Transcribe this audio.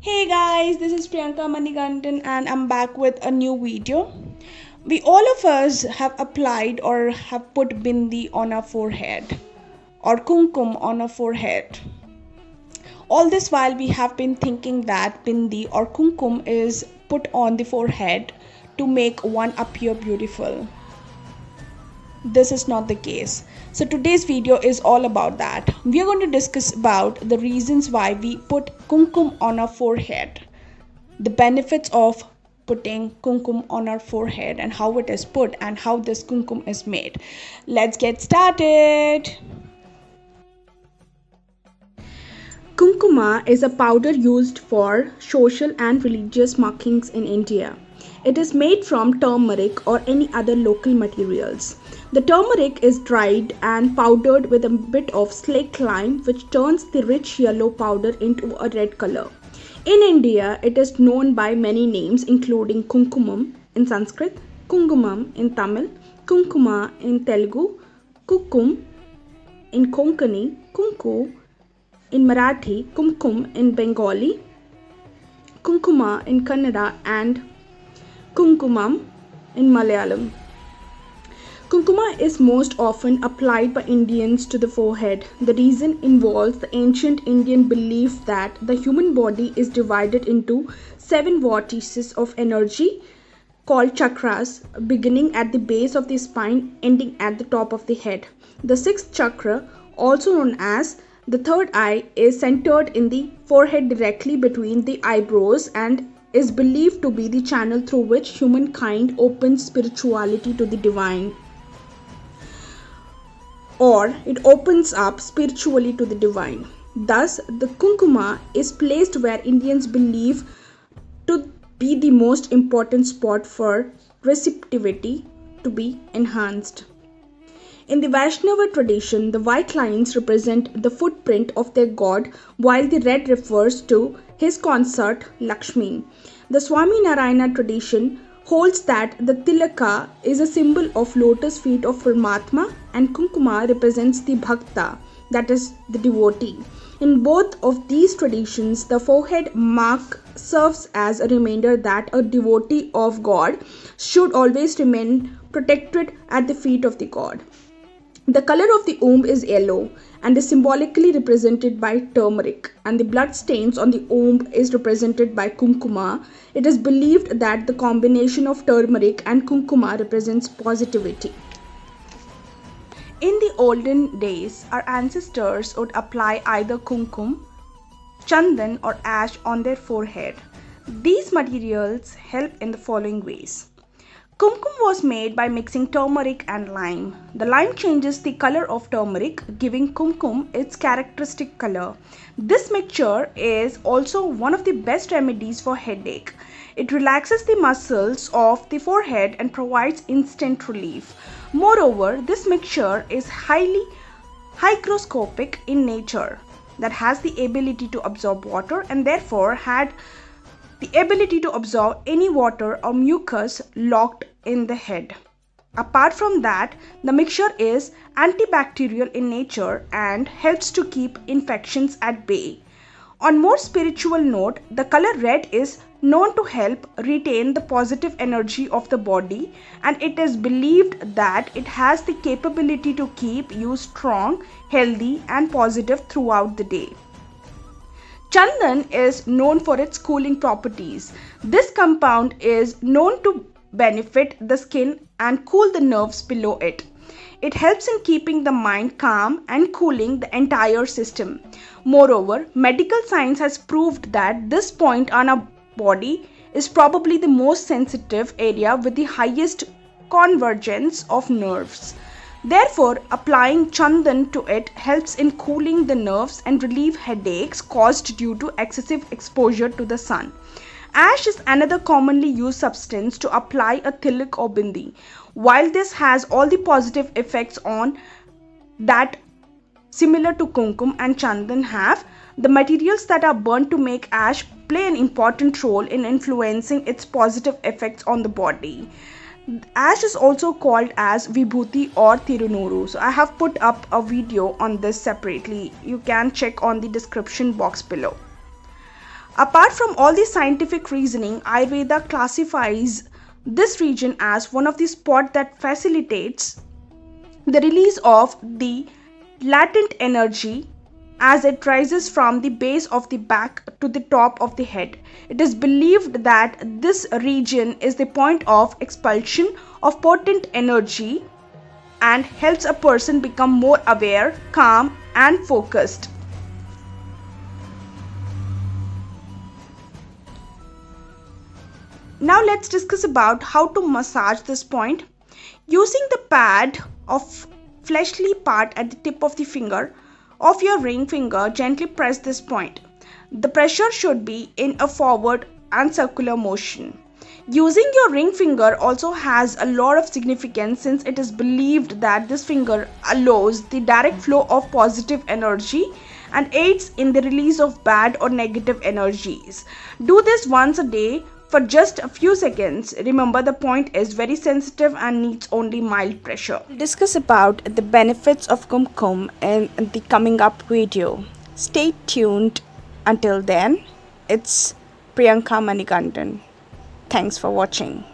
Hey guys, this is Priyanka Manikandan and I'm back with a new video. We all of us have applied or have put bindi on our forehead or kumkum on our forehead. All this while we have been thinking that bindi or kumkum is put on the forehead to make one appear beautiful. This is not the case. So today's video is all about that. We are going to discuss about the reasons why we put kumkum on our forehead, the benefits of putting kumkum on our forehead and how it is put and how this kumkum is made. Let's get started. Kumkuma is a powder used for social and religious markings in India. It is made from turmeric or any other local materials. The turmeric is dried and powdered with a bit of slaked lime, which turns the rich yellow powder into a red color. In India, it is known by many names including Kumkumam in Sanskrit, Kungumam in Tamil, Kumkuma in Telugu, Kukum in Konkani, Kunku in Marathi, Kumkum in Bengali, Kunkuma in Kannada, and Kunkumam in Malayalam. Kunkuma is most often applied by Indians to the forehead. The reason involves the ancient Indian belief that the human body is divided into 7 vortices of energy called chakras, beginning at the base of the spine, ending at the top of the head. The 6th chakra, also known as the third eye, is centered in the forehead directly between the eyebrows and is believed to be the channel through which humankind opens spirituality to the divine, or it opens up spiritually to the divine. Thus, the Kunkuma is placed where Indians believe to be the most important spot for receptivity to be enhanced. In the Vaishnava tradition, the white lines represent the footprint of their god, while the red refers to his consort Lakshmi. The Swami Narayana tradition holds that the tilaka is a symbol of lotus feet of Paramatma and Kunkuma represents the bhakta, that is, the devotee. In both of these traditions, the forehead mark serves as a reminder that a devotee of God should always remain protected at the feet of the god. The color of the womb is yellow and is symbolically represented by turmeric, and the blood stains on the womb is represented by kumkuma. It is believed that the combination of turmeric and kumkuma represents positivity. In the olden days, our ancestors would apply either kumkum, chandan, or ash on their forehead. These materials help in the following ways. Kumkum was made by mixing turmeric and lime. The lime changes the color of turmeric, giving kumkum its characteristic color. This mixture is also one of the best remedies for headache. It relaxes the muscles of the forehead and provides instant relief. Moreover, this mixture is highly hygroscopic in nature, that has the ability to absorb water and therefore had the ability to absorb any water or mucus locked in the head. Apart from that, the mixture is antibacterial in nature and helps to keep infections at bay. On more spiritual note, the color red is known to help retain the positive energy of the body, and it is believed that it has the capability to keep you strong, healthy, and positive throughout the day. Chandan is known for its cooling properties. This compound is known to benefit the skin and cool the nerves below it. It helps in keeping the mind calm and cooling the entire system. Moreover, medical science has proved that this point on our body is probably the most sensitive area with the highest convergence of nerves. Therefore, applying chandan to it helps in cooling the nerves and relieve headaches caused due to excessive exposure to the sun. Ash is another commonly used substance to apply a tilak or bindi. While this has all the positive effects on that similar to kumkum and chandan have, the materials that are burnt to make ash play an important role in influencing its positive effects on the body. Ash is also called as Vibhuti or Tirunuru. So I have put up a video on this separately. You can check on the description box below. Apart from all the scientific reasoning, Ayurveda classifies this region as one of the spots that facilitates the release of the latent energy as it rises from the base of the back to the top of the head. It is believed that this region is the point of expulsion of potent energy and helps a person become more aware, calm, and focused. Now let's discuss about how to massage this point. Using the pad of fleshly part at the tip of the finger of your ring finger, gently press this point. The pressure should be in a forward and circular motion. Using your ring finger also has a lot of significance since it is believed that this finger allows the direct flow of positive energy and aids in the release of bad or negative energies. Do this once a day for just a few seconds. Remember, the point is very sensitive and needs only mild pressure. We'll discuss about the benefits of Kumkum in the coming up video. Stay tuned. Until then, it's Priyanka Manikandan. Thanks for watching.